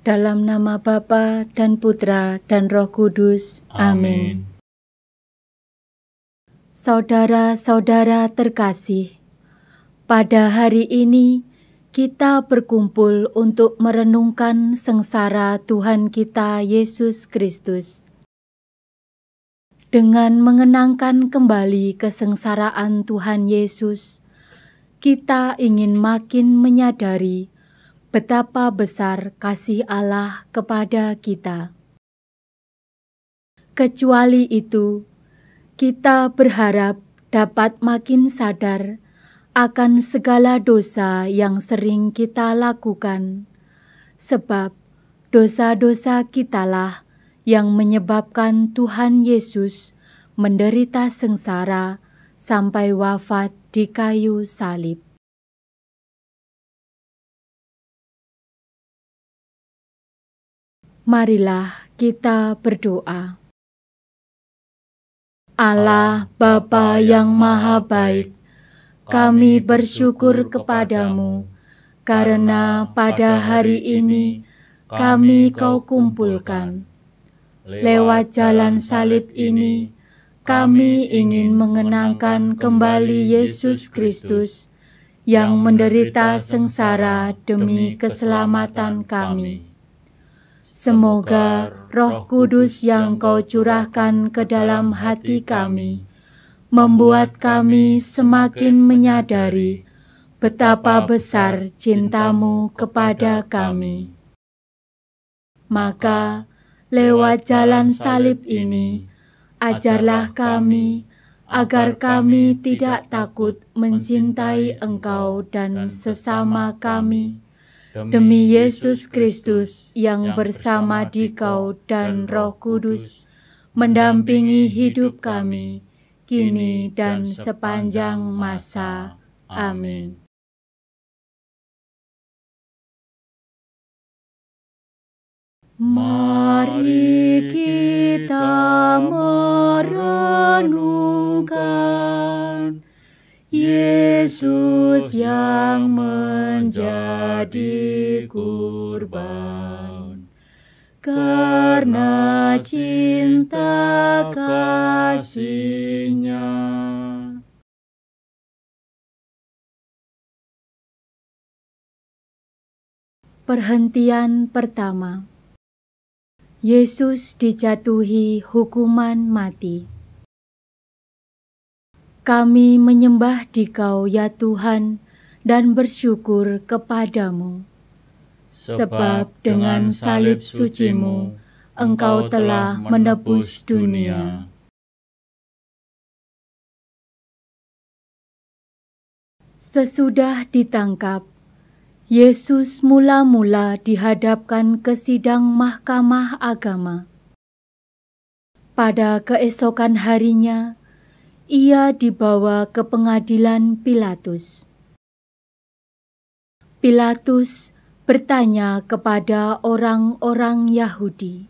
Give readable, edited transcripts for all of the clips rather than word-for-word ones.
Dalam nama Bapa dan Putra dan Roh Kudus. Amin. Saudara-saudara terkasih, pada hari ini kita berkumpul untuk merenungkan sengsara Tuhan kita Yesus Kristus. Dengan mengenangkan kembali kesengsaraan Tuhan Yesus, kita ingin makin menyadari betapa besar kasih Allah kepada kita. Kecuali itu, kita berharap dapat makin sadar akan segala dosa yang sering kita lakukan, sebab dosa-dosa kitalah yang menyebabkan Tuhan Yesus menderita sengsara sampai wafat di kayu salib. Marilah kita berdoa. Allah Bapa yang Maha Baik, kami bersyukur kepadamu karena pada hari ini kami Kau kumpulkan. Lewat jalan salib ini, kami ingin mengenangkan kembali Yesus Kristus yang menderita sengsara demi keselamatan kami. Semoga Roh Kudus yang Kau curahkan ke dalam hati kami membuat kami semakin menyadari betapa besar cinta-Mu kepada kami. Maka lewat jalan salib ini, ajarlah kami agar kami tidak takut mencintai Engkau dan sesama kami, demi Yesus Kristus yang bersama Dikau dan Roh Kudus mendampingi hidup kami, kini dan sepanjang masa. Amin. Mari kita merenungkan Yesus yang menjadi kurban karena cinta kasih-Nya. Perhentian pertama. Yesus dijatuhi hukuman mati. Kami menyembah Dikau ya Tuhan dan bersyukur kepadamu. Sebab dengan salib suci-Mu, Engkau telah menebus dunia. Sesudah ditangkap, Yesus mula-mula dihadapkan ke sidang Mahkamah Agama. Pada keesokan harinya, Ia dibawa ke pengadilan Pilatus. Pilatus bertanya kepada orang-orang Yahudi,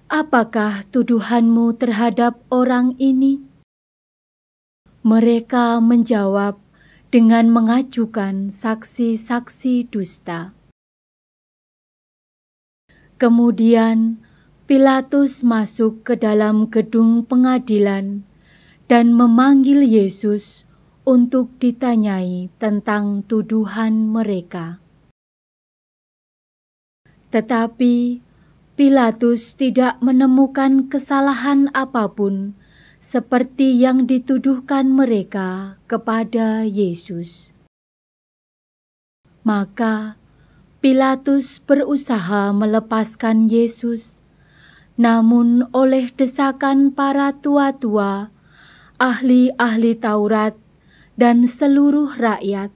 "Apakah tuduhanmu terhadap orang ini?" Mereka menjawab dengan mengajukan saksi-saksi dusta. Kemudian Pilatus masuk ke dalam gedung pengadilan dan memanggil Yesus untuk ditanyai tentang tuduhan mereka. Tetapi Pilatus tidak menemukan kesalahan apapun seperti yang dituduhkan mereka kepada Yesus. Maka Pilatus berusaha melepaskan Yesus, namun oleh desakan para tua-tua, ahli-ahli Taurat, dan seluruh rakyat,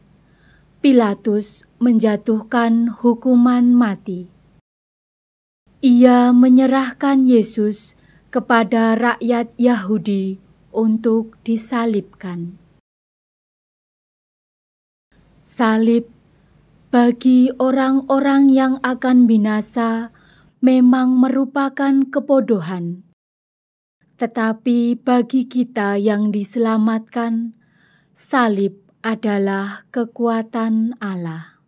Pilatus menjatuhkan hukuman mati. Ia menyerahkan Yesus kepada rakyat Yahudi untuk disalibkan. Salib bagi orang-orang yang akan binasa memang merupakan kebodohan. Tetapi bagi kita yang diselamatkan, salib adalah kekuatan Allah.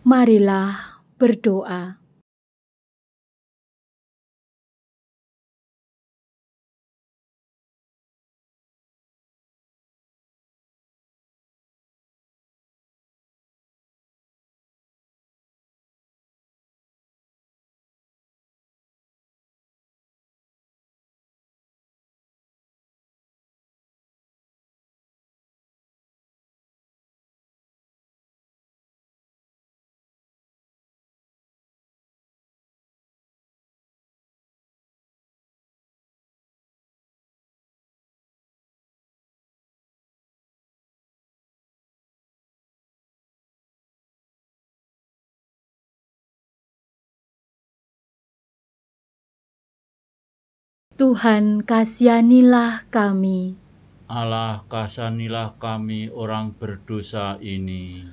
Marilah berdoa. Tuhan, kasihanilah kami. Allah, kasihanilah kami orang berdosa ini.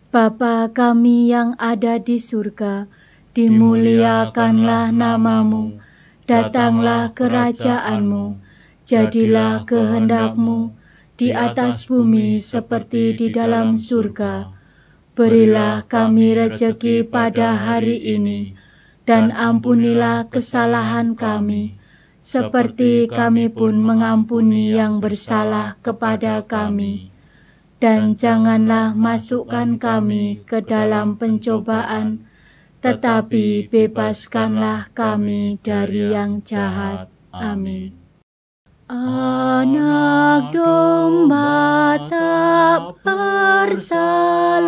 Bapa kami yang ada di surga, dimuliakanlah namamu, datanglah kerajaan-mu, jadilah kehendak-mu di atas bumi seperti di dalam surga. Berilah kami rejeki pada hari ini, dan ampunilah kesalahan kami, seperti kami pun mengampuni yang bersalah kepada kami. Dan janganlah masukkan kami ke dalam pencobaan, tetapi bebaskanlah kami dari yang jahat. Amin. Anak domba tak bersalah,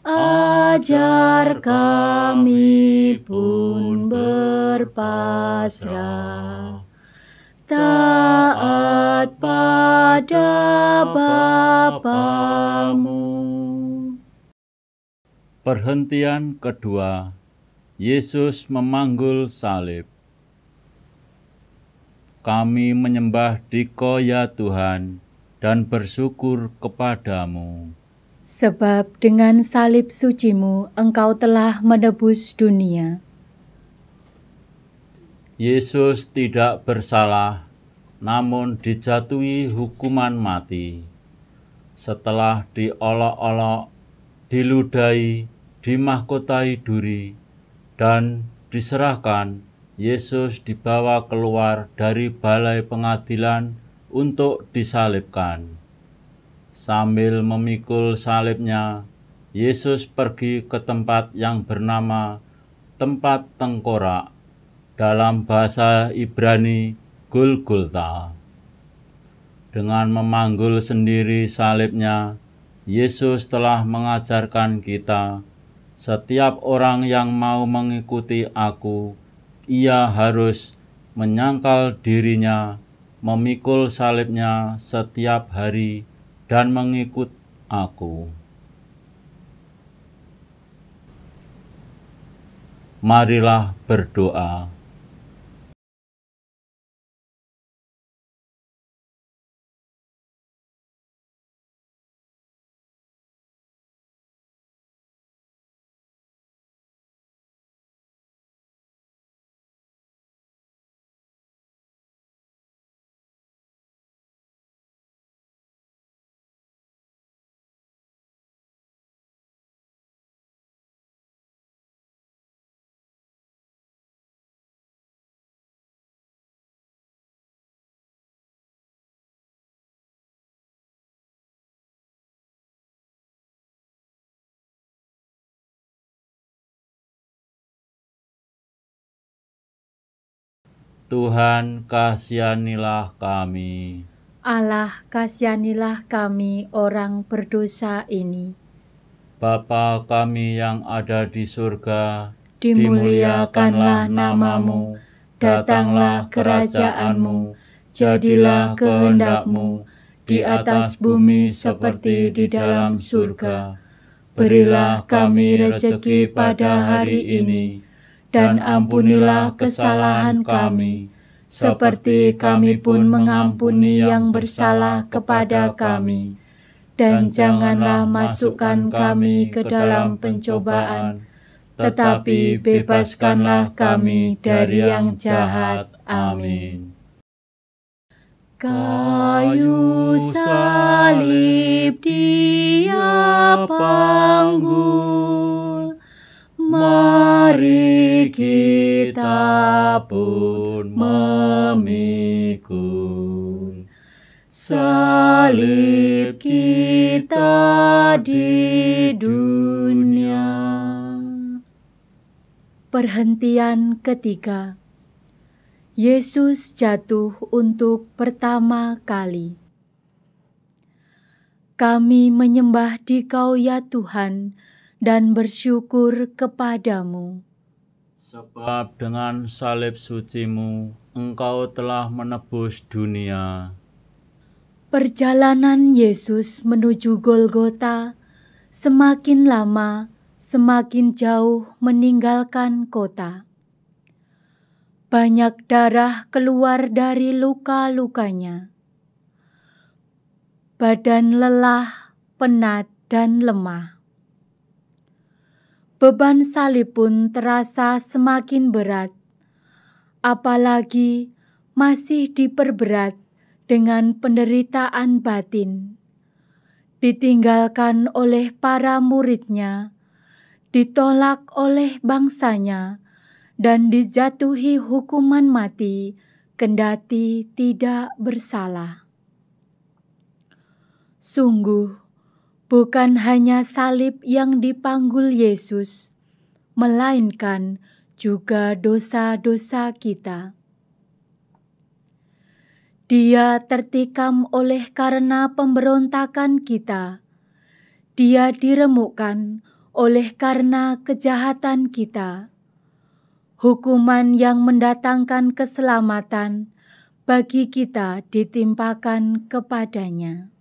ajar kami pun berpasrah, taat pada Bapamu. Perhentian kedua, Yesus memanggul salib. Kami menyembah Dikau ya Tuhan, dan bersyukur kepadamu. Sebab dengan salib suci-Mu Engkau telah menebus dunia. Yesus tidak bersalah, namun dijatuhi hukuman mati. Setelah diolok-olok, diludahi, dimahkotai duri, dan diserahkan, Yesus dibawa keluar dari balai pengadilan untuk disalibkan. Sambil memikul salibnya, Yesus pergi ke tempat yang bernama tempat tengkorak, dalam bahasa Ibrani Golgota. Dengan memanggul sendiri salibnya, Yesus telah mengajarkan kita, setiap orang yang mau mengikuti Aku, ia harus menyangkal dirinya, memikul salibnya setiap hari, dan mengikut Aku. Marilah berdoa. Tuhan, kasihanilah kami. Allah, kasihanilah kami orang berdosa ini. Bapa kami yang ada di surga, Dimuliakanlah namamu, datanglah kerajaan-Mu, jadilah kehendak-Mu di atas bumi seperti di dalam surga. Berilah kami rejeki pada hari ini, dan ampunilah kesalahan kami, seperti kami pun mengampuni yang bersalah kepada kami. Dan janganlah masukkan kami ke dalam pencobaan, tetapi bebaskanlah kami dari yang jahat. Amin. Kayu salib Dia panggul, mari kita pun memikul salib kita di dunia. Perhentian ketiga. Yesus jatuh untuk pertama kali. Kami menyembah Dikau ya Tuhan dan bersyukur kepadamu. Sebab dengan salib suci-Mu, Engkau telah menebus dunia. Perjalanan Yesus menuju Golgota semakin lama, semakin jauh meninggalkan kota. Banyak darah keluar dari luka-lukanya. Badan lelah, penat, dan lemah. Beban salib pun terasa semakin berat, apalagi masih diperberat dengan penderitaan batin. Ditinggalkan oleh para murid-Nya, ditolak oleh bangsanya, dan dijatuhi hukuman mati, kendati tidak bersalah. Sungguh, bukan hanya salib yang dipanggul Yesus, melainkan juga dosa-dosa kita. Dia tertikam oleh karena pemberontakan kita. Dia diremukkan oleh karena kejahatan kita. Hukuman yang mendatangkan keselamatan bagi kita ditimpakan kepadanya.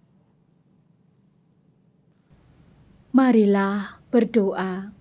Marilah berdoa.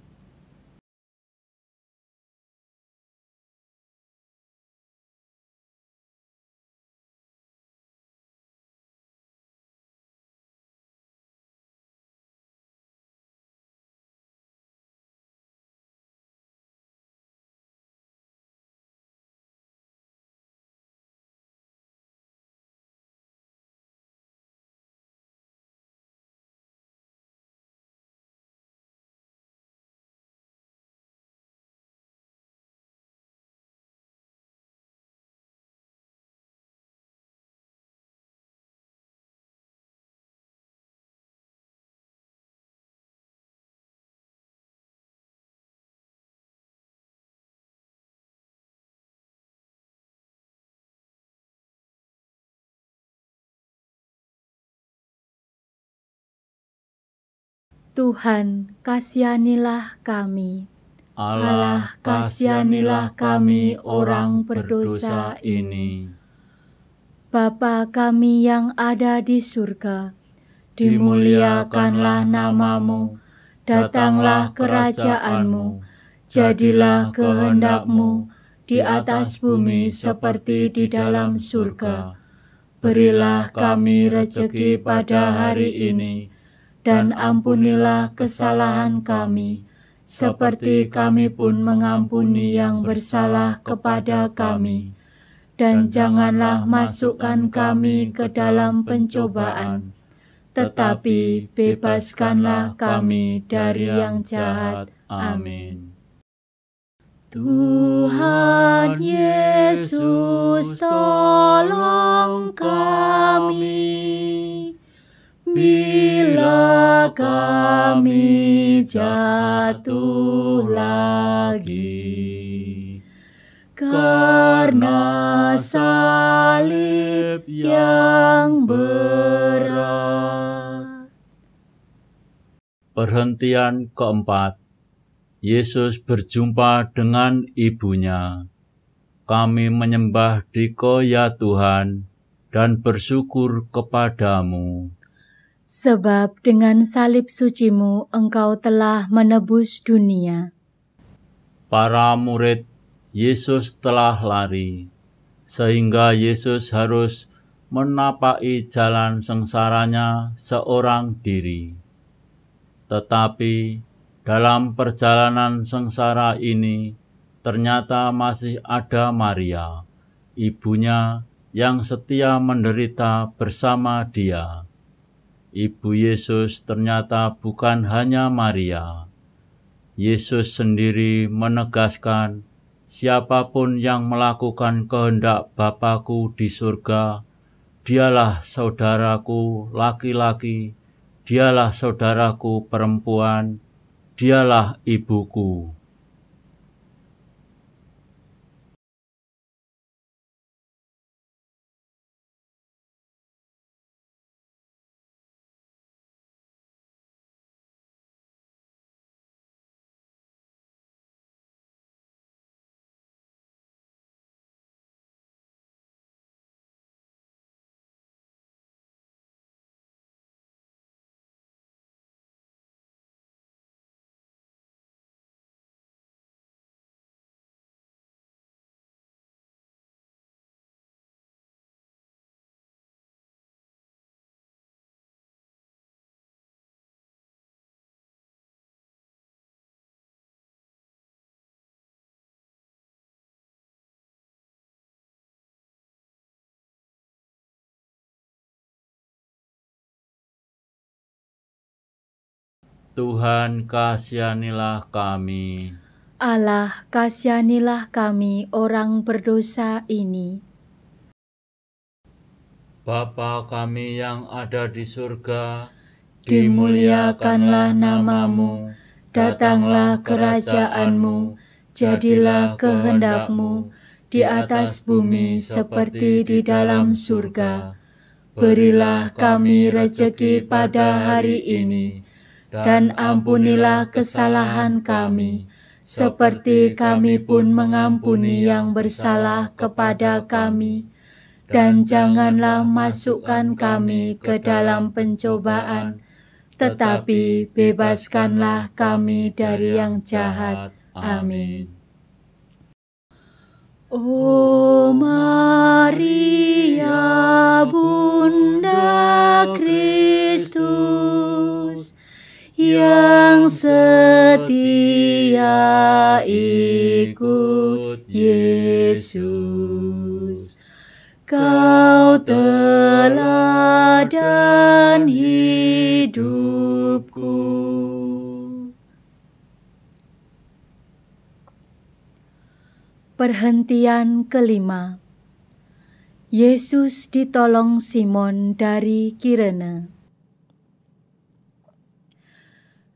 Tuhan, kasihanilah kami. Allah, kasihanilah kami orang berdosa ini. Bapa kami yang ada di surga, dimuliakanlah nama-Mu, datanglah kerajaan-Mu, jadilah kehendak-Mu di atas bumi seperti di dalam surga. Berilah kami rejeki pada hari ini, dan ampunilah kesalahan kami, seperti kami pun mengampuni yang bersalah kepada kami. Dan janganlah masukkan kami ke dalam pencobaan, tetapi bebaskanlah kami dari yang jahat. Amin. Tuhan Yesus, tolong kami bila kami jatuh lagi, karena salib yang berat. Perhentian keempat. Yesus berjumpa dengan ibunya. Kami menyembah Dikau ya Tuhan dan bersyukur kepadamu. Sebab dengan salib suci-Mu Engkau telah menebus dunia. Para murid Yesus telah lari, sehingga Yesus harus menapaki jalan sengsaranya seorang diri. Tetapi dalam perjalanan sengsara ini, ternyata masih ada Maria, ibunya yang setia menderita bersama Dia. Ibu Yesus ternyata bukan hanya Maria. Yesus sendiri menegaskan, siapapun yang melakukan kehendak Bapa-Ku di surga, dialah saudaraku laki-laki, dialah saudaraku perempuan, dialah ibuku. Tuhan, kasihanilah kami. Allah, kasihanilah kami orang berdosa ini. Bapa kami yang ada di surga, Dimuliakanlah namamu, datanglah kerajaanmu, jadilah kehendak-Mu di atas bumi seperti di dalam surga. Berilah kami rejeki pada hari ini, dan ampunilah kesalahan kami, seperti kami pun mengampuni yang bersalah kepada kami. Dan janganlah masukkan kami ke dalam pencobaan, tetapi bebaskanlah kami dari yang jahat. Amin. O Maria, Bunda Kristus, yang setia ikut Yesus, Kau teladan hidupku. Perhentian kelima. Yesus ditolong Simon dari Kirene.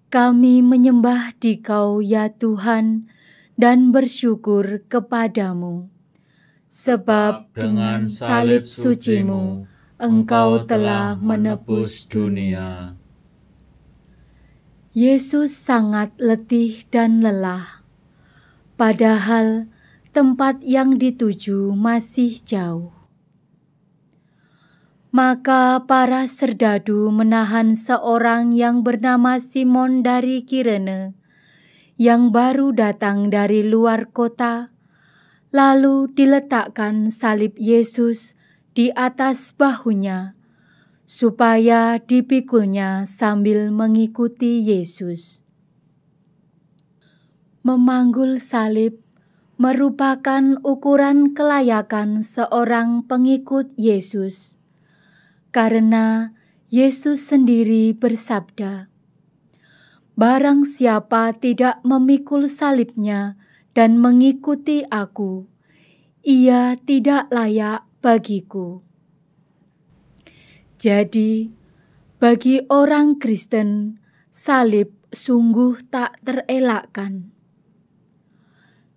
Kami menyembah Dikau ya Tuhan dan bersyukur kepadamu, sebab dengan salib suci-Mu Engkau telah menebus dunia. Yesus sangat letih dan lelah, padahal tempat yang dituju masih jauh. Maka para serdadu menahan seorang yang bernama Simon dari Kirene, yang baru datang dari luar kota, lalu diletakkan salib Yesus di atas bahunya, supaya dipikulnya sambil mengikuti Yesus. Memanggul salib merupakan ukuran kelayakan seorang pengikut Yesus, karena Yesus sendiri bersabda, "Barang siapa tidak memikul salibnya dan mengikuti Aku, ia tidak layak bagiku." Jadi, bagi orang Kristen, salib sungguh tak terelakkan.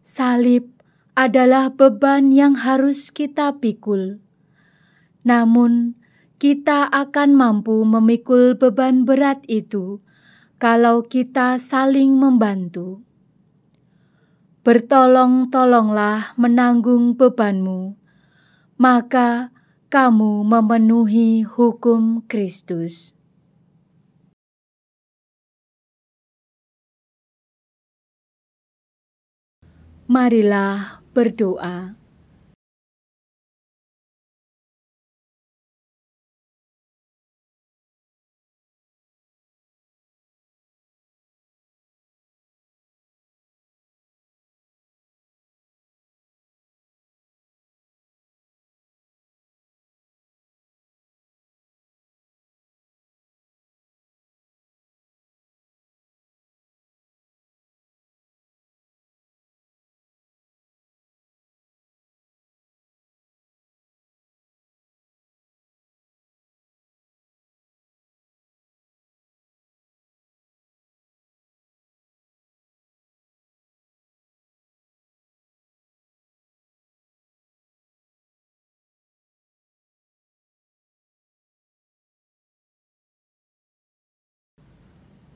Salib adalah beban yang harus kita pikul. Namun, kita akan mampu memikul beban berat itu kalau kita saling membantu. Bertolong-tolonglah menanggung bebanmu, maka kamu memenuhi hukum Kristus. Marilah berdoa.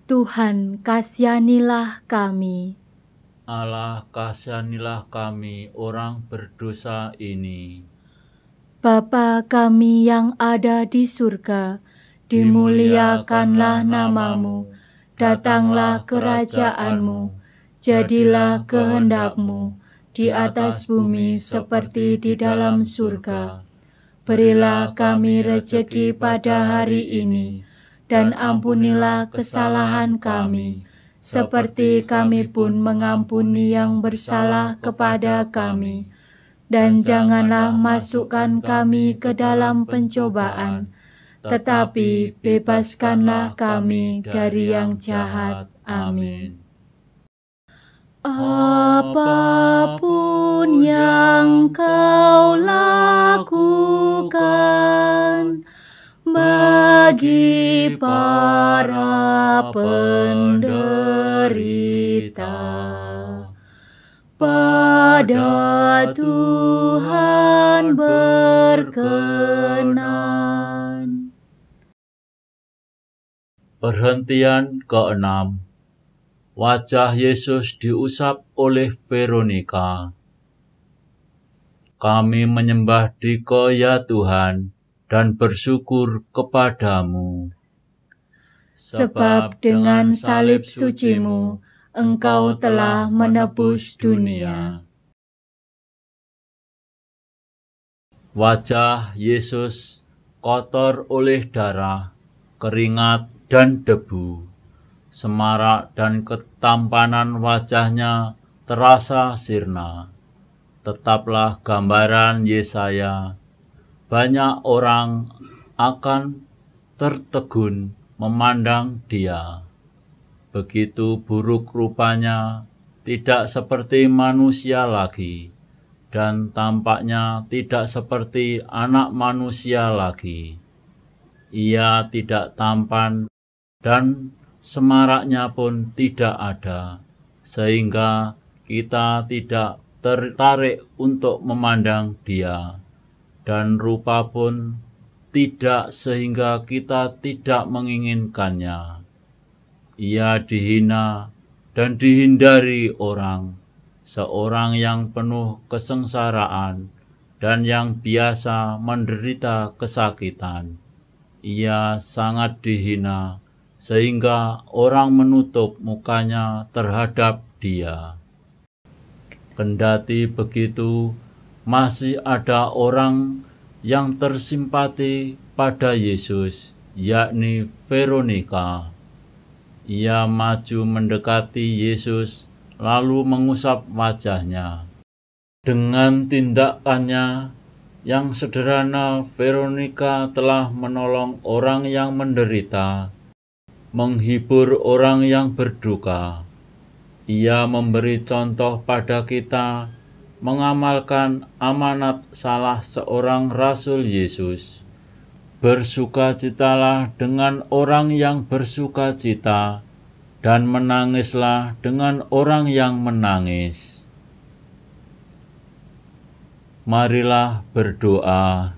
Tuhan, kasihanilah kami. Allah, kasihanilah kami orang berdosa ini. Bapa kami yang ada di surga, dimuliakanlah namamu, datanglah kerajaan-mu, jadilah kehendak-mu di atas bumi seperti di dalam surga. Berilah kami rejeki pada hari ini, dan ampunilah kesalahan kami, seperti kami pun mengampuni yang bersalah kepada kami. Dan janganlah masukkan kami ke dalam pencobaan, tetapi bebaskanlah kami dari yang jahat. Amin. Apapun yang kau lakukan bagi para penderita, pada Tuhan berkenan. Perhentian ke-6. Wajah Yesus diusap oleh Veronika. Kami menyembah Dikau ya Tuhan, dan bersyukur kepadamu. Sebab dengan salib suci-Mu, Engkau telah menebus dunia. Wajah Yesus kotor oleh darah, keringat, dan debu. Semarak dan ketampanan wajahnya terasa sirna. Tetaplah gambaran Yesaya. Banyak orang akan tertegun memandang dia. Begitu buruk rupanya, tidak seperti manusia lagi, dan tampaknya tidak seperti anak manusia lagi. Ia tidak tampan dan semaraknya pun tidak ada, sehingga kita tidak tertarik untuk memandang dia, dan rupa pun tidak sehingga kita tidak menginginkannya. Ia dihina dan dihindari orang, seorang yang penuh kesengsaraan dan yang biasa menderita kesakitan. Ia sangat dihina, sehingga orang menutup mukanya terhadap dia. Kendati begitu, masih ada orang yang tersimpati pada Yesus, yakni Veronika. Ia maju mendekati Yesus, lalu mengusap wajahnya. Dengan tindakannya yang sederhana, Veronika telah menolong orang yang menderita, menghibur orang yang berduka. Ia memberi contoh pada kita mengamalkan amanat salah seorang Rasul Yesus. Bersukacitalah dengan orang yang bersukacita, dan menangislah dengan orang yang menangis. Marilah berdoa.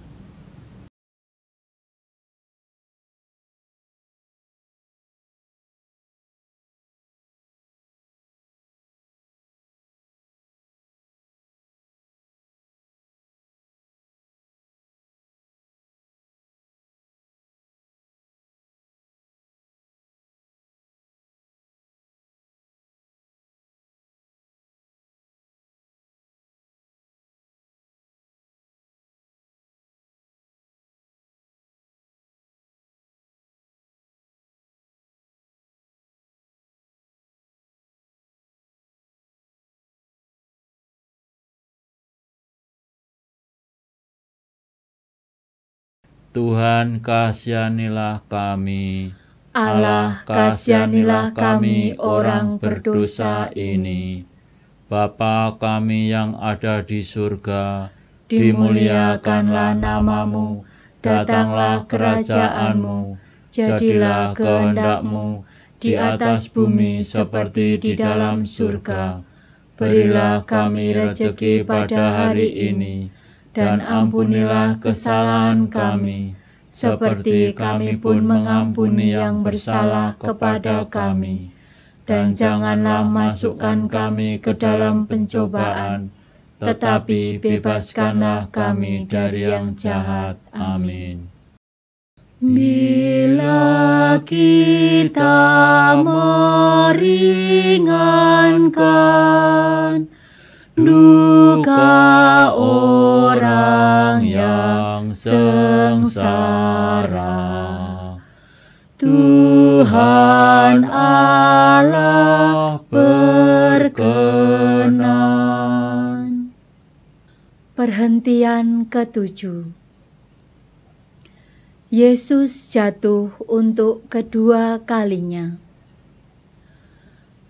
Tuhan, kasihanilah kami. Allah, kasihanilah kami orang berdosa ini. Bapa kami yang ada di surga, Dimuliakanlah namamu, datanglah kerajaan-Mu, jadilah kehendak-Mu di atas bumi seperti di dalam surga. Berilah kami rejeki pada hari ini, dan ampunilah kesalahan kami, seperti kami pun mengampuni yang bersalah kepada kami. Dan janganlah masukkan kami ke dalam pencobaan, tetapi bebaskanlah kami dari yang jahat. Amin. Bila kita meringankan duka orang yang sengsara, Tuhan Allah berkenan. Perhentian ke-7. Yesus jatuh untuk kedua kalinya.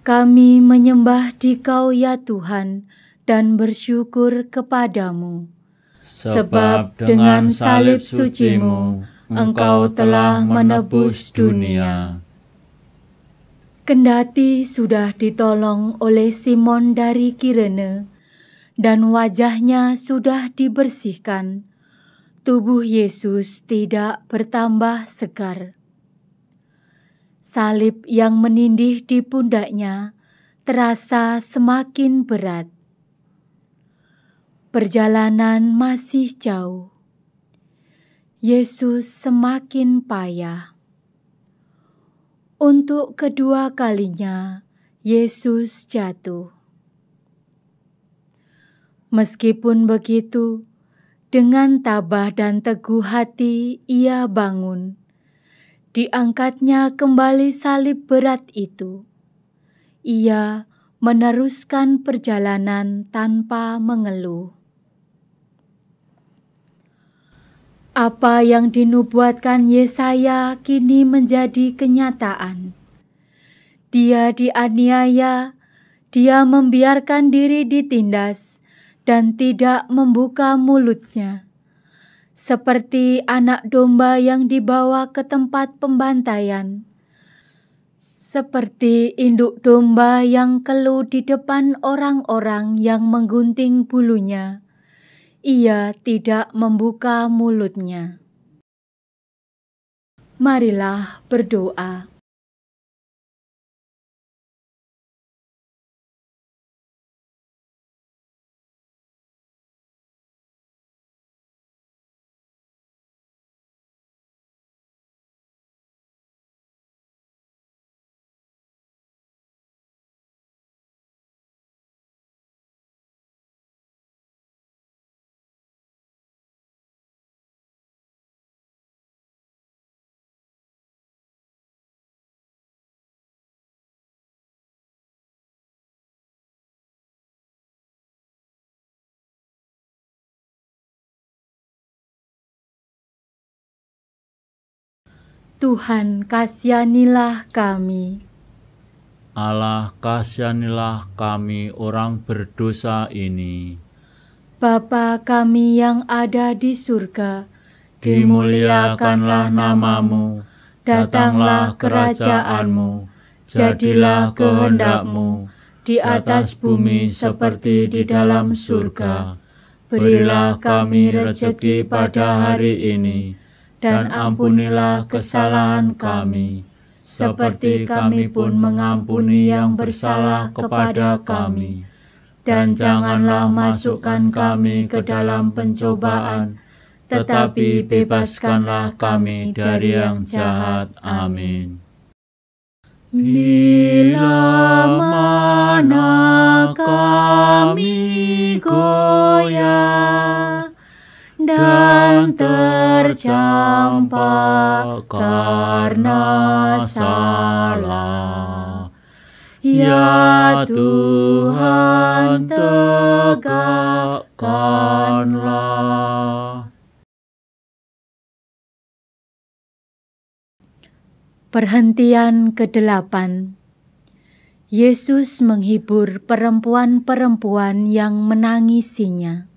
Kami menyembah Dikau ya Tuhan dan bersyukur kepadamu, sebab dengan salib suci-Mu Engkau telah menebus dunia. Kendati sudah ditolong oleh Simon dari Kirene dan wajahnya sudah dibersihkan, tubuh Yesus tidak bertambah segar. Salib yang menindih di pundaknya terasa semakin berat. Perjalanan masih jauh. Yesus semakin payah. Untuk kedua kalinya, Yesus jatuh. Meskipun begitu, dengan tabah dan teguh hati ia bangun. Diangkatnya kembali salib berat itu. Ia meneruskan perjalanan tanpa mengeluh. Apa yang dinubuatkan Yesaya kini menjadi kenyataan. Dia dianiaya, dia membiarkan diri ditindas, dan tidak membuka mulutnya. Seperti anak domba yang dibawa ke tempat pembantaian. Seperti induk domba yang keluh di depan orang-orang yang menggunting bulunya. Ia tidak membuka mulutnya. Marilah berdoa. Tuhan, kasihanilah kami. Allah, kasihanilah kami orang berdosa ini. Bapa kami yang ada di surga, Dimuliakanlah nama-Mu, datanglah kerajaan-Mu, jadilah kehendak-Mu di atas bumi seperti di dalam surga. Berilah kami rezeki pada hari ini, dan ampunilah kesalahan kami, seperti kami pun mengampuni yang bersalah kepada kami. Dan janganlah masukkan kami ke dalam pencobaan, tetapi bebaskanlah kami dari yang jahat. Amin. Bila mana kami goyah dan tercampak karena salah, ya Tuhan tegakkanlah. Perhentian ke-8. Yesus menghibur perempuan-perempuan yang menangisinya.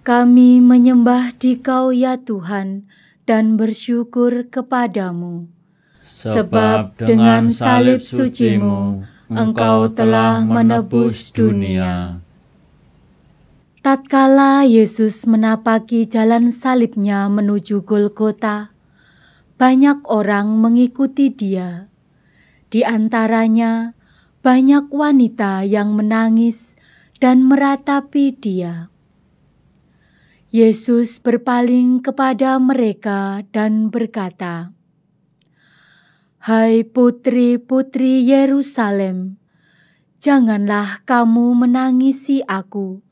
Kami menyembah Dikau ya Tuhan dan bersyukur kepadamu, sebab dengan salib suci-Mu Engkau telah menebus dunia. Tatkala Yesus menapaki jalan salibnya menuju Golgota, banyak orang mengikuti Dia. Di antaranya banyak wanita yang menangis dan meratapi Dia. Yesus berpaling kepada mereka dan berkata, "Hai putri-putri Yerusalem, janganlah kamu menangisi aku,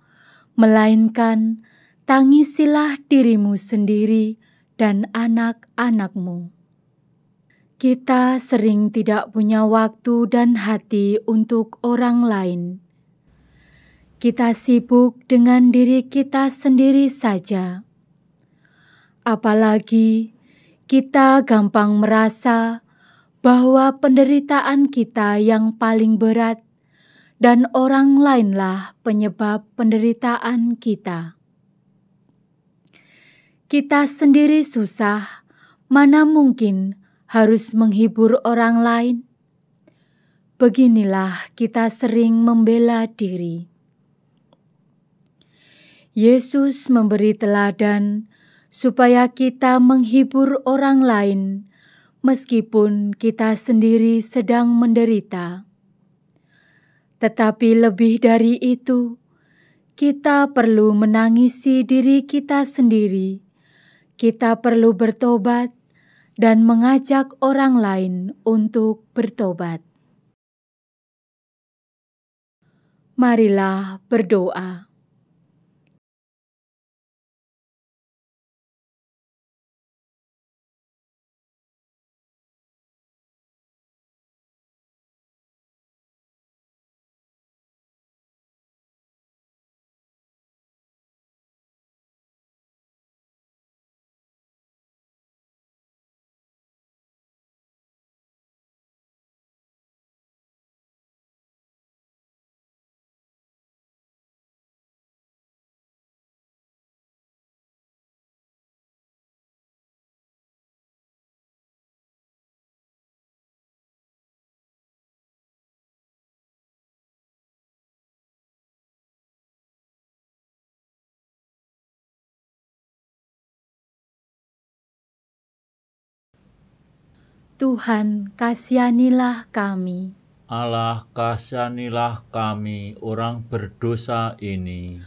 melainkan tangisilah dirimu sendiri dan anak-anakmu." Kita sering tidak punya waktu dan hati untuk orang lain. Kita sibuk dengan diri kita sendiri saja. Apalagi kita gampang merasa bahwa penderitaan kita yang paling berat dan orang lainlah penyebab penderitaan kita. Kita sendiri susah, mana mungkin harus menghibur orang lain? Beginilah kita sering membela diri. Yesus memberi teladan supaya kita menghibur orang lain meskipun kita sendiri sedang menderita. Tetapi lebih dari itu, kita perlu menangisi diri kita sendiri. Kita perlu bertobat dan mengajak orang lain untuk bertobat. Marilah berdoa. Tuhan, kasihanilah kami. Allah, kasihanilah kami orang berdosa ini.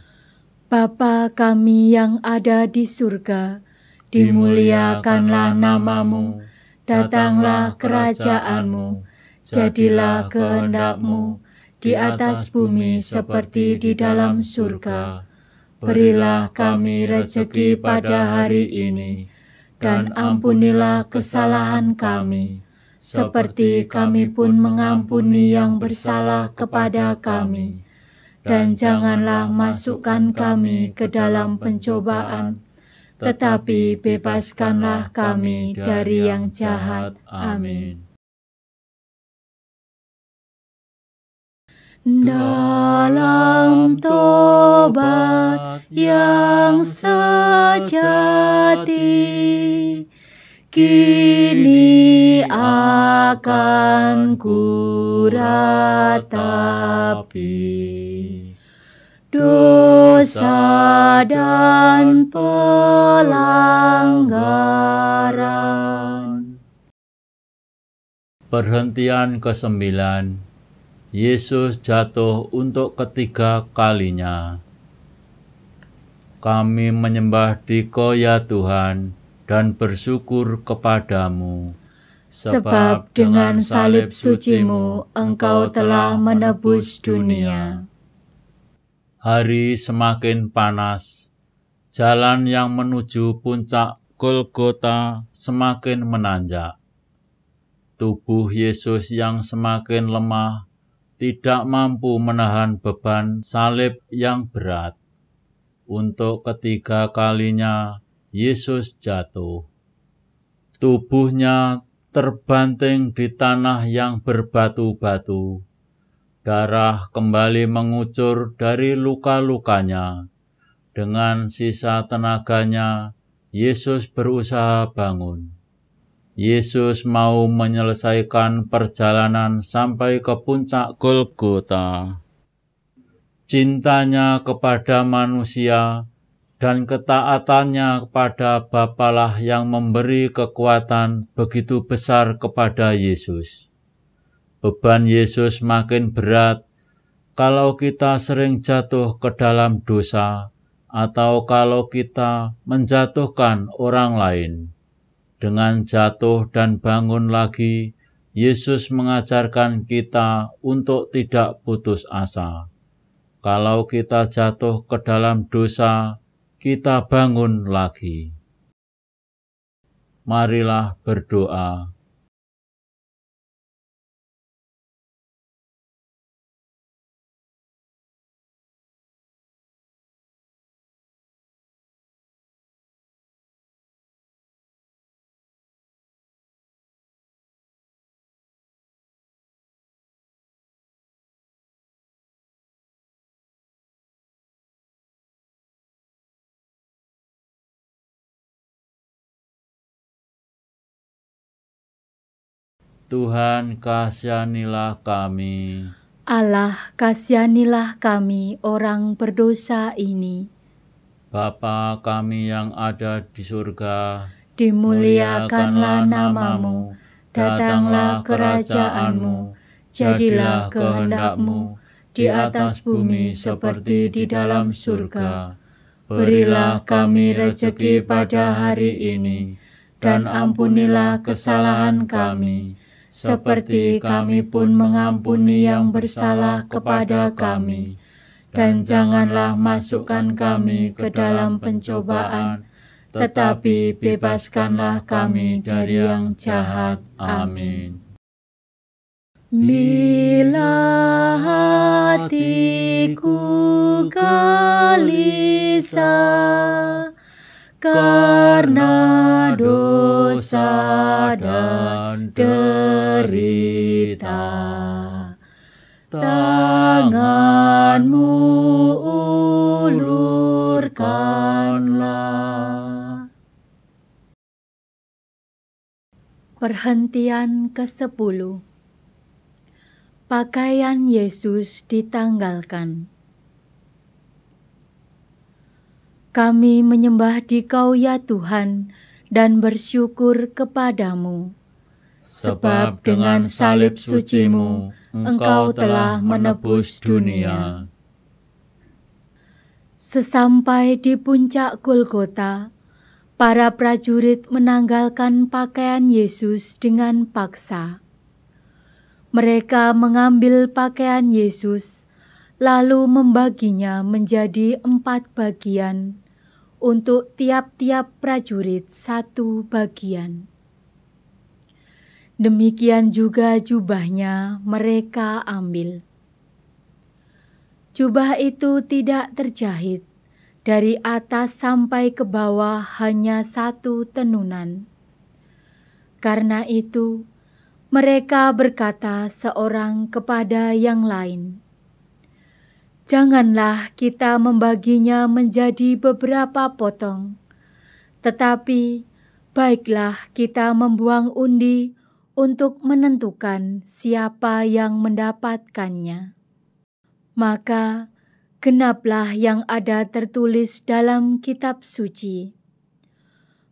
Bapa kami yang ada di surga, dimuliakanlah namamu, datanglah kerajaan-mu, jadilah kehendak-mu di atas bumi seperti di dalam surga. Berilah kami rejeki pada hari ini, dan ampunilah kesalahan kami, seperti kami pun mengampuni yang bersalah kepada kami. Dan janganlah masukkan kami ke dalam pencobaan, tetapi bebaskanlah kami dari yang jahat. Amin. Dalam tobat yang sejati, kini akan kuratapi dosa dan pelanggaran. Perhentian ke-9. Yesus jatuh untuk ketiga kalinya. Kami menyembah Dikau ya Tuhan dan bersyukur kepadamu, sebab dengan salib suci-Mu Engkau telah menebus dunia. Hari semakin panas, jalan yang menuju puncak Golgota semakin menanjak. Tubuh Yesus yang semakin lemah tidak mampu menahan beban salib yang berat. Untuk ketiga kalinya Yesus jatuh. Tubuhnya terbanting di tanah yang berbatu-batu. Darah kembali mengucur dari luka-lukanya. Dengan sisa tenaganya, Yesus berusaha bangun. Yesus mau menyelesaikan perjalanan sampai ke puncak Golgota. cintanya kepada manusia, dan ketaatannya kepada Bapalah yang memberi kekuatan begitu besar kepada Yesus. Beban Yesus makin berat kalau kita sering jatuh ke dalam dosa atau kalau kita menjatuhkan orang lain. Dengan jatuh dan bangun lagi, Yesus mengajarkan kita untuk tidak putus asa. Kalau kita jatuh ke dalam dosa, kita bangun lagi. Marilah berdoa. Tuhan, kasihanilah kami. Allah, kasihanilah kami orang berdosa ini. Bapa kami yang ada di surga, Dimuliakanlah namamu, datanglah kerajaan-Mu, jadilah kehendak-Mu di atas bumi seperti di dalam surga. Berilah kami rejeki pada hari ini, dan ampunilah kesalahan kami, seperti kami pun mengampuni yang bersalah kepada kami. Dan janganlah masukkan kami ke dalam pencobaan, tetapi bebaskanlah kami dari yang jahat. Amin. Bila hatiku gelisah karena dosa dan derita, tangan-Mu ulurkanlah. Perhentian ke-10. Pakaian Yesus ditanggalkan. Kami menyembah Dikau ya Tuhan dan bersyukur kepadamu, sebab dengan salib suci-Mu Engkau telah menebus dunia. Sesampai di puncak Golgota, para prajurit menanggalkan pakaian Yesus dengan paksa. Mereka mengambil pakaian Yesus, lalu membaginya menjadi 4 bagian, untuk tiap-tiap prajurit 1 bagian. Demikian juga jubahnya mereka ambil. Jubah itu tidak terjahit, dari atas sampai ke bawah hanya 1 tenunan. Karena itu, mereka berkata seorang kepada yang lain, "Janganlah kita membaginya menjadi beberapa potong, tetapi baiklah kita membuang undi untuk menentukan siapa yang mendapatkannya." Maka genaplah yang ada tertulis dalam kitab suci.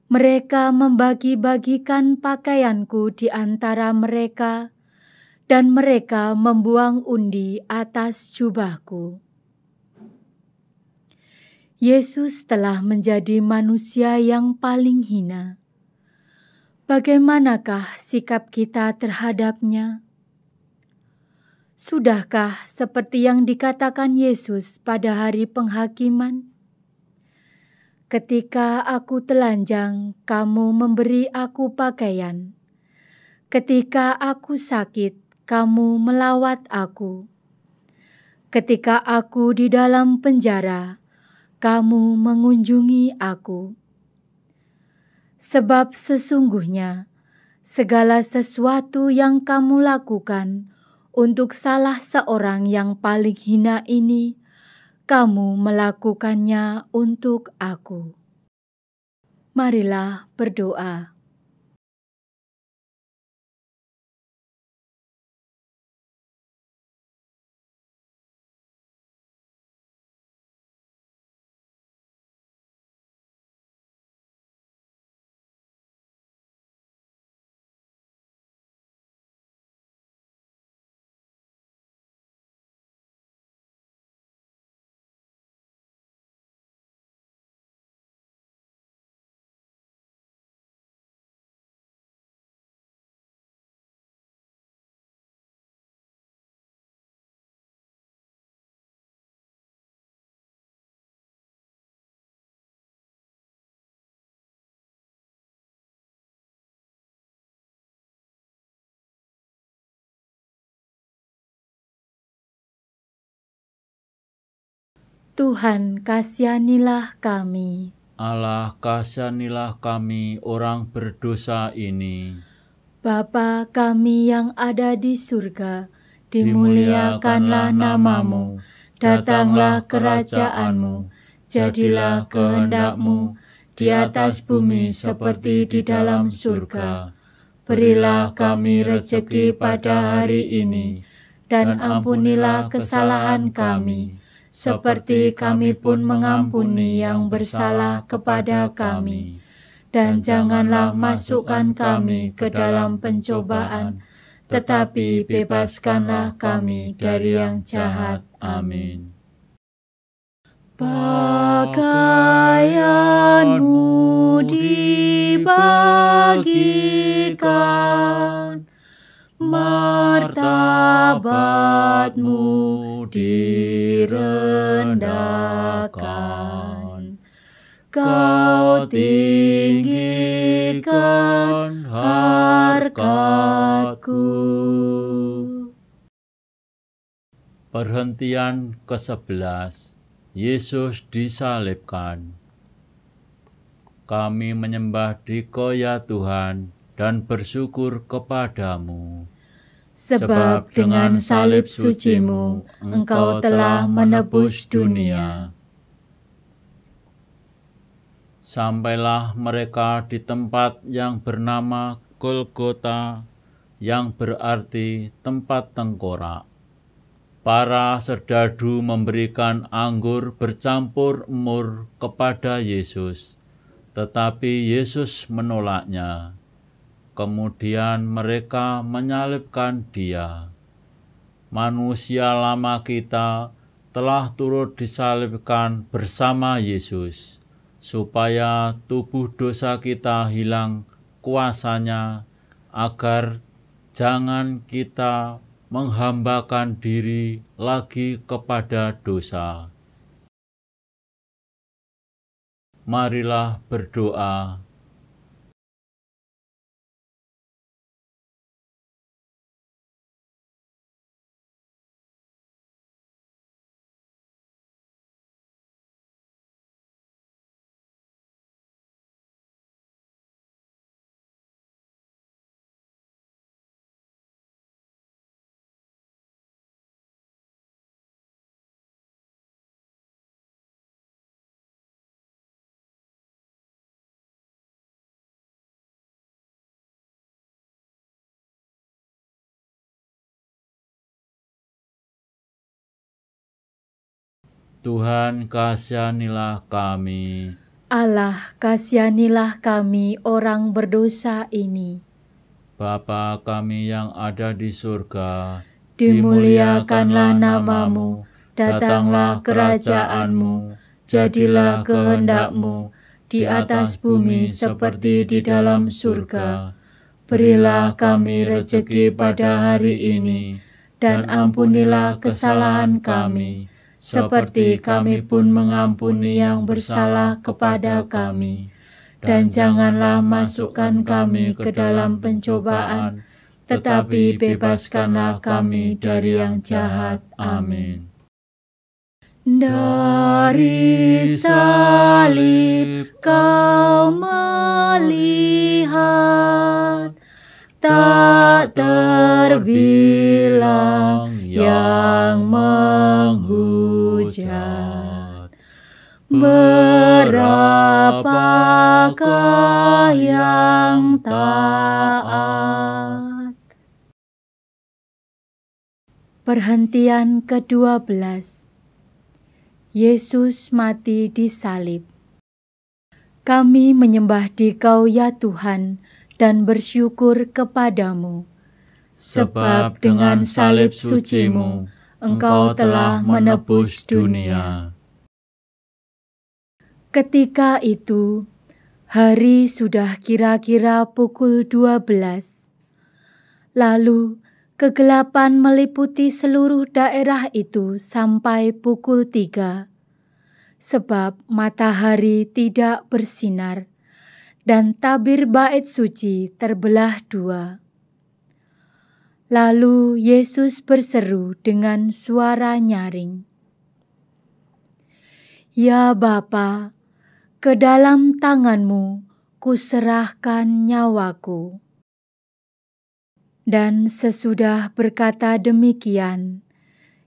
Mereka membagi-bagikan pakaianku di antara mereka, dan mereka membuang undi atas jubahku. Yesus telah menjadi manusia yang paling hina. Bagaimanakah sikap kita terhadapnya? Sudahkah seperti yang dikatakan Yesus pada hari penghakiman? Ketika aku telanjang, kamu memberi aku pakaian. Ketika aku sakit, kamu melawat aku. Ketika aku di dalam penjara, kamu mengunjungi aku. Sebab sesungguhnya segala sesuatu yang kamu lakukan untuk salah seorang yang paling hina ini, kamu melakukannya untuk aku. Marilah berdoa. Tuhan, kasihanilah kami. Allah, kasihanilah kami orang berdosa ini. Bapa kami yang ada di surga, dimuliakanlah namamu, datanglah kerajaan-mu, jadilah kehendak-mu di atas bumi seperti di dalam surga. Berilah kami rejeki pada hari ini, dan ampunilah kesalahan kami, seperti kami pun mengampuni yang bersalah kepada kami. Dan janganlah masukkan kami ke dalam pencobaan, tetapi bebaskanlah kami dari yang jahat. Amin. Pakaianmu dibagikan, martabatmu direndahkan. Kau tinggikan harkatku. Perhentian ke-11. Yesus disalibkan. Kami menyembah Dikau ya Tuhan dan bersyukur kepadamu. Sebab dengan salib suci-Mu, Engkau telah menebus dunia. Sampailah mereka di tempat yang bernama Golgota, yang berarti tempat tengkorak. Para serdadu memberikan anggur bercampur emur kepada Yesus, tetapi Yesus menolaknya. Kemudian mereka menyalibkan Dia. Manusia lama kita telah turut disalibkan bersama Yesus, supaya tubuh dosa kita hilang kuasanya, agar jangan kita menghambakan diri lagi kepada dosa. Marilah berdoa. Tuhan, kasihanilah kami. Allah, kasihanilah kami orang berdosa ini. Bapa kami yang ada di surga, Dimuliakanlah namamu, datanglah kerajaan-Mu, jadilah kehendak-Mu di atas bumi seperti di dalam surga. Berilah kami rejeki pada hari ini, dan ampunilah kesalahan kami, seperti kami pun mengampuni yang bersalah kepada kami. Dan janganlah masukkan kami ke dalam pencobaan, tetapi bebaskanlah kami dari yang jahat. Amin. Dari salib Kau melihat, tak terbilang yang menghujat. Berapakah yang taat? Perhentian ke-12. Yesus mati disalib. Kami menyembah Dikau ya Tuhan dan bersyukur kepadamu. Sebab dengan salib suci-Mu, Engkau telah menebus dunia. Ketika itu, hari sudah kira-kira pukul 12. Lalu, kegelapan meliputi seluruh daerah itu sampai pukul 3. Sebab matahari tidak bersinar, dan tabir bait suci terbelah 2. Lalu Yesus berseru dengan suara nyaring, Ya Bapa, ke dalam tangan-Mu kuserahkan nyawaku. Dan sesudah berkata demikian,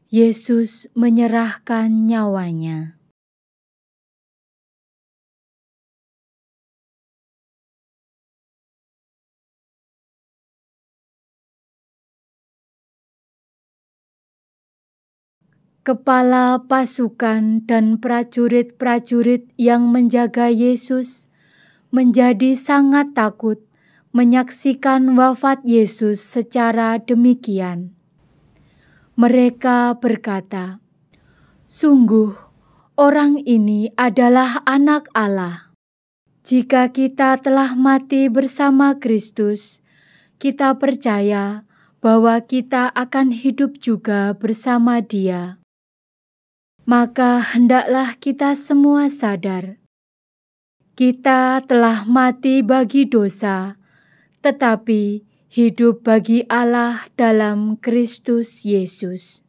Yesus menyerahkan nyawanya. Kepala pasukan dan prajurit-prajurit yang menjaga Yesus menjadi sangat takut menyaksikan wafat Yesus secara demikian. Mereka berkata, "Sungguh, orang ini adalah Anak Allah. Jika kita telah mati bersama Kristus, kita percaya bahwa kita akan hidup juga bersama Dia. Maka hendaklah kita semua sadar, kita telah mati bagi dosa, tetapi hidup bagi Allah dalam Kristus Yesus."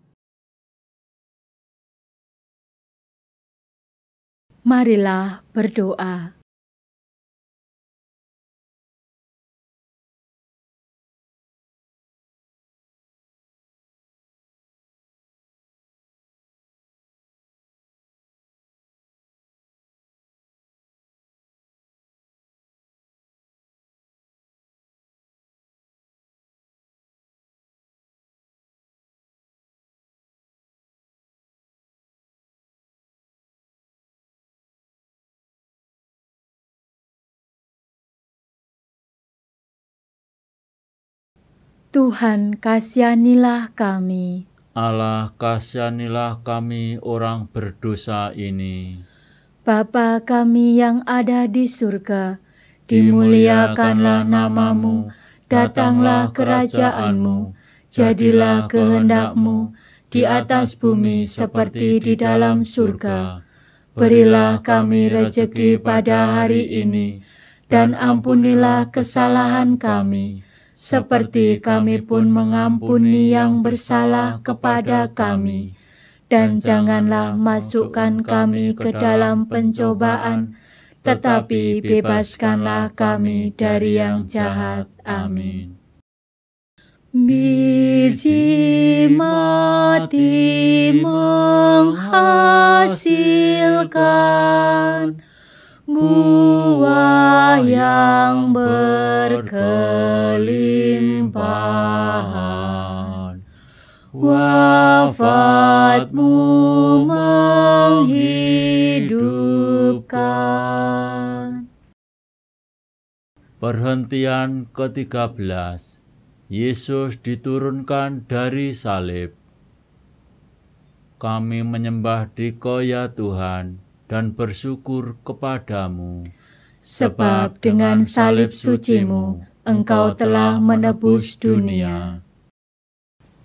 Marilah berdoa. Tuhan, kasihanilah kami. Allah, kasihanilah kami orang berdosa ini. Bapa kami yang ada di surga, dimuliakanlah nama-Mu, datanglah kerajaan-Mu, jadilah kehendak-Mu di atas bumi seperti di dalam surga. Berilah kami rejeki pada hari ini, dan ampunilah kesalahan kami, seperti kami pun mengampuni yang bersalah kepada kami. Dan janganlah masukkan kami ke dalam pencobaan, tetapi bebaskanlah kami dari yang jahat. Amin. Biji mati menghasilkan buah yang berkelimpahan. Wafat-Mu menghidupkan. Perhentian ke-13. Yesus diturunkan dari salib. Kami menyembah Dikau ya Tuhan dan bersyukur kepadamu, sebab dengan salib suci-Mu Engkau telah menebus dunia.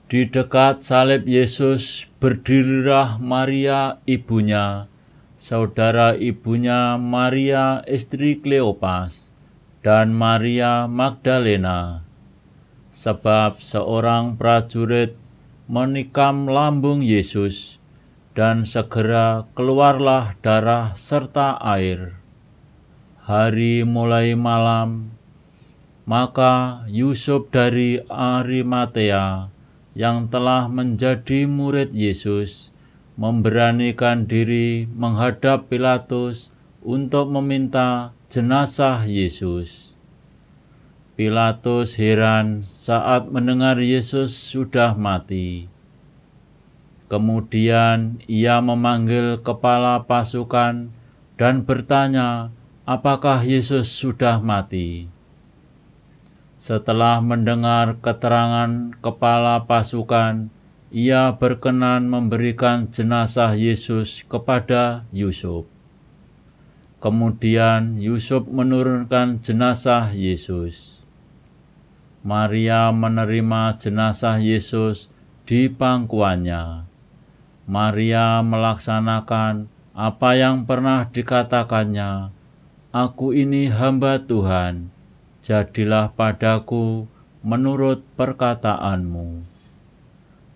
Di dekat salib Yesus berdirilah Maria ibunya, saudara ibunya Maria istri Kleopas, dan Maria Magdalena. Sebab seorang prajurit menikam lambung Yesus, dan segera keluarlah darah serta air. Hari mulai malam, maka Yusuf dari Arimatea, yang telah menjadi murid Yesus, memberanikan diri menghadap Pilatus untuk meminta jenazah Yesus. Pilatus heran saat mendengar Yesus sudah mati. Kemudian ia memanggil kepala pasukan dan bertanya, apakah Yesus sudah mati? Setelah mendengar keterangan kepala pasukan, ia berkenan memberikan jenazah Yesus kepada Yusuf. Kemudian Yusuf menurunkan jenazah Yesus. Maria menerima jenazah Yesus di pangkuannya. Maria melaksanakan apa yang pernah dikatakannya, "Aku ini hamba Tuhan, jadilah padaku menurut perkataanmu."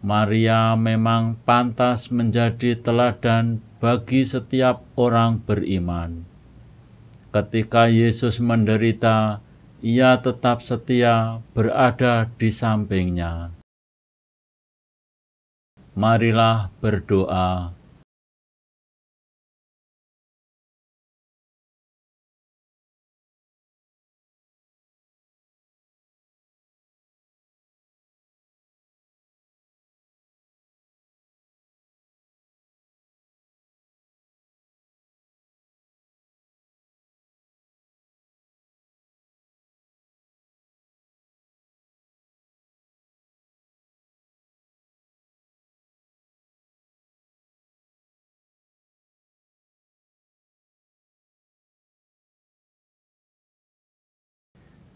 Maria memang pantas menjadi teladan bagi setiap orang beriman. Ketika Yesus menderita, Ia tetap setia berada di sampingnya. Marilah berdoa.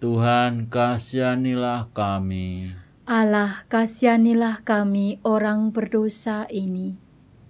Tuhan, kasihanilah kami. Allah, kasihanilah kami orang berdosa ini.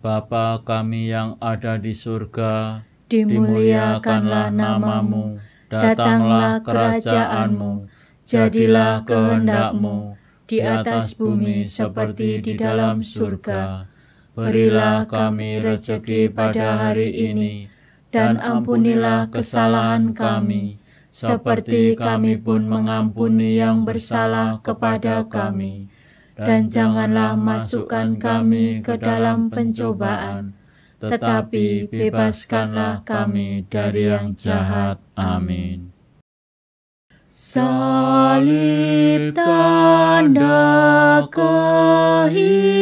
Bapa kami yang ada di surga, Dimuliakanlah namamu, datanglah kerajaan-Mu, jadilah kehendak-Mu di atas bumi seperti di dalam surga. Berilah kami rezeki pada hari ini, dan ampunilah kesalahan kami, seperti kami pun mengampuni yang bersalah kepada kami. Dan janganlah masukkan kami ke dalam pencobaan, tetapi bebaskanlah kami dari yang jahat. Amin. Salib tanda kehinaan,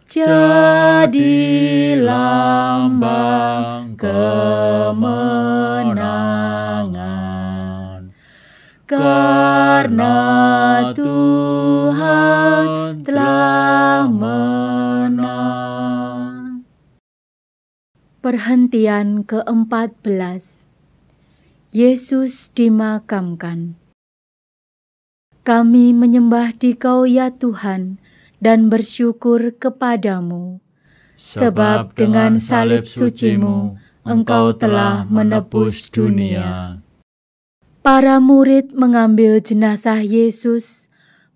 jadi lambang kemenangan. Karena Tuhan telah menang. Perhentian ke-14. Yesus dimakamkan. Kami menyembah Dikau ya Tuhan, dan bersyukur kepadamu, sebab dengan salib suci-Mu, Engkau telah menebus dunia. Para murid mengambil jenazah Yesus,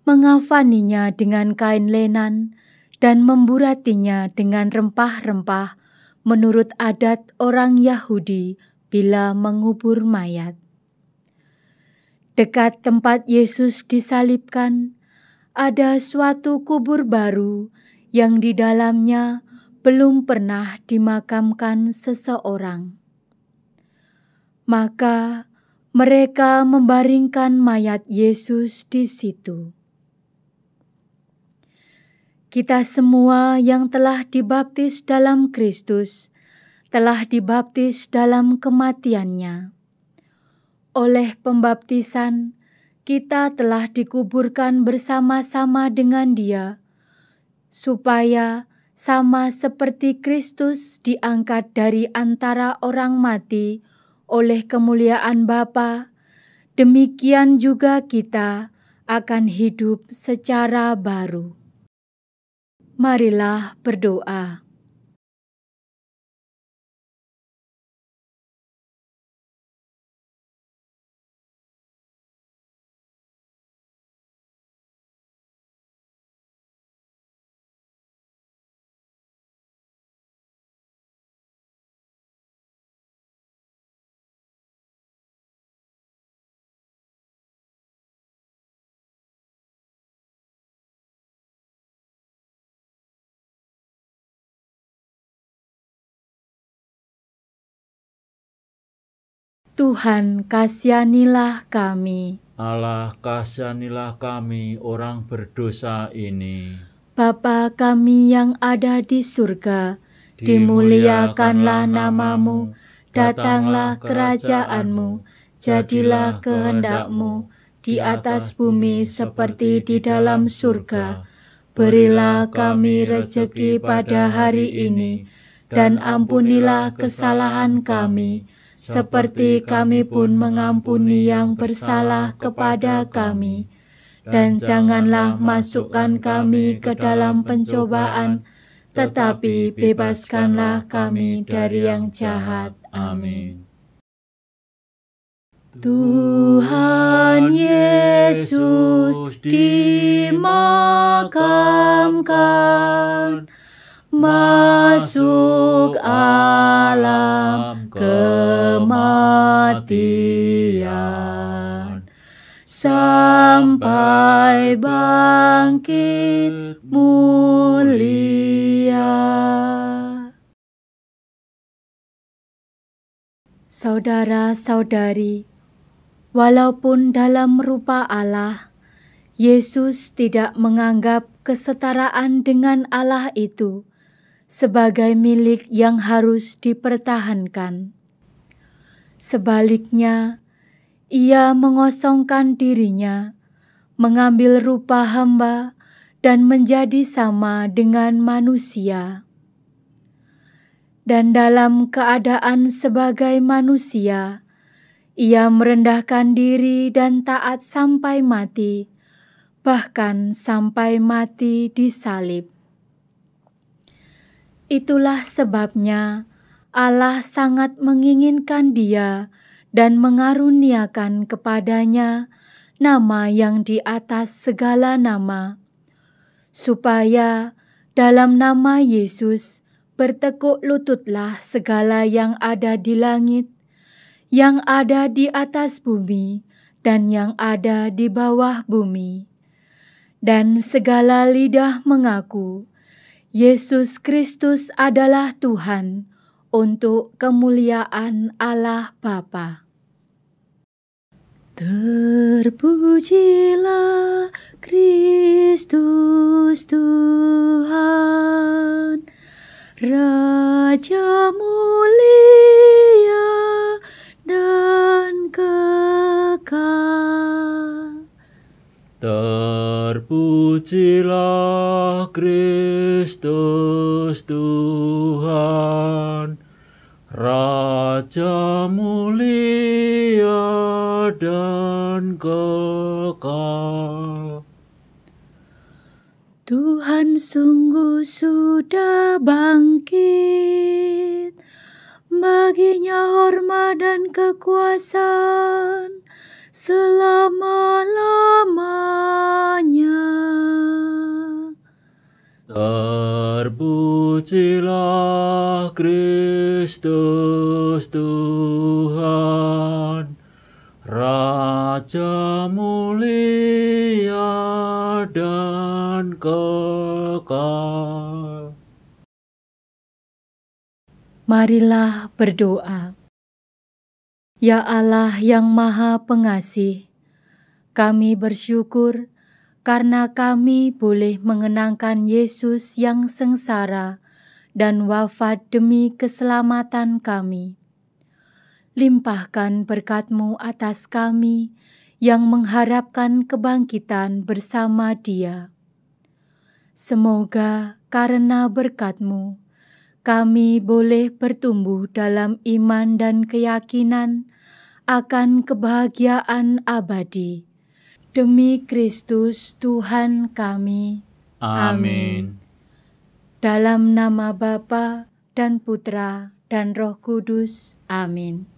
mengafaninya dengan kain lenan, dan memburatinya dengan rempah-rempah menurut adat orang Yahudi bila mengubur mayat. Dekat tempat Yesus disalibkan, ada suatu kubur baru yang di dalamnya belum pernah dimakamkan seseorang. Maka mereka membaringkan mayat Yesus di situ. Kita semua yang telah dibaptis dalam Kristus, telah dibaptis dalam kematian-Nya. Oleh pembaptisan, kita telah dikuburkan bersama-sama dengan Dia, supaya sama seperti Kristus diangkat dari antara orang mati oleh kemuliaan Bapa, demikian juga kita akan hidup secara baru. Marilah berdoa. Tuhan, kasihanilah kami. Allah, kasihanilah kami orang berdosa ini. Bapa kami yang ada di surga, dimuliakanlah namamu, datanglah kerajaan-Mu, jadilah kehendak-Mu di atas bumi seperti di dalam surga. Berilah kami rezeki pada hari ini, dan ampunilah kesalahan kami, seperti kami pun mengampuni yang bersalah kepada kami. Dan janganlah masukkan kami ke dalam pencobaan, tetapi bebaskanlah kami dari yang jahat. Amin. Tuhan Yesus dimakamkan, masuk alam kematian, sampai bangkit mulia. Saudara-saudari, walaupun dalam rupa Allah, Yesus tidak menganggap kesetaraan dengan Allah itu sebagai milik yang harus dipertahankan. Sebaliknya, Ia mengosongkan dirinya, mengambil rupa hamba, dan menjadi sama dengan manusia. Dan dalam keadaan sebagai manusia, Ia merendahkan diri dan taat sampai mati, bahkan sampai mati di salib. Itulah sebabnya Allah sangat menginginkan Dia dan mengaruniakan kepadanya nama yang di atas segala nama, supaya dalam nama Yesus bertekuk lututlah segala yang ada di langit, yang ada di atas bumi, dan yang ada di bawah bumi. Dan segala lidah mengaku, Yesus Kristus adalah Tuhan, untuk kemuliaan Allah Bapa. Terpujilah Kristus Tuhan, Raja mulia dan kekal. Terpujilah Kristus Tuhan, Raja mulia dan kekal. Tuhan sungguh sudah bangkit, baginya hormat dan kekuasaan selama-lamanya. Terpujilah Kristus Tuhan, Raja mulia dan kekal. Marilah berdoa. Ya Allah yang Maha Pengasih, kami bersyukur karena kami boleh mengenangkan Yesus yang sengsara dan wafat demi keselamatan kami. Limpahkan berkat-Mu atas kami yang mengharapkan kebangkitan bersama Dia. Semoga karena berkat-Mu, kami boleh bertumbuh dalam iman dan keyakinan akan kebahagiaan abadi. Demi Kristus Tuhan kami. Amin. Dalam nama Bapa dan Putra dan Roh Kudus. Amin.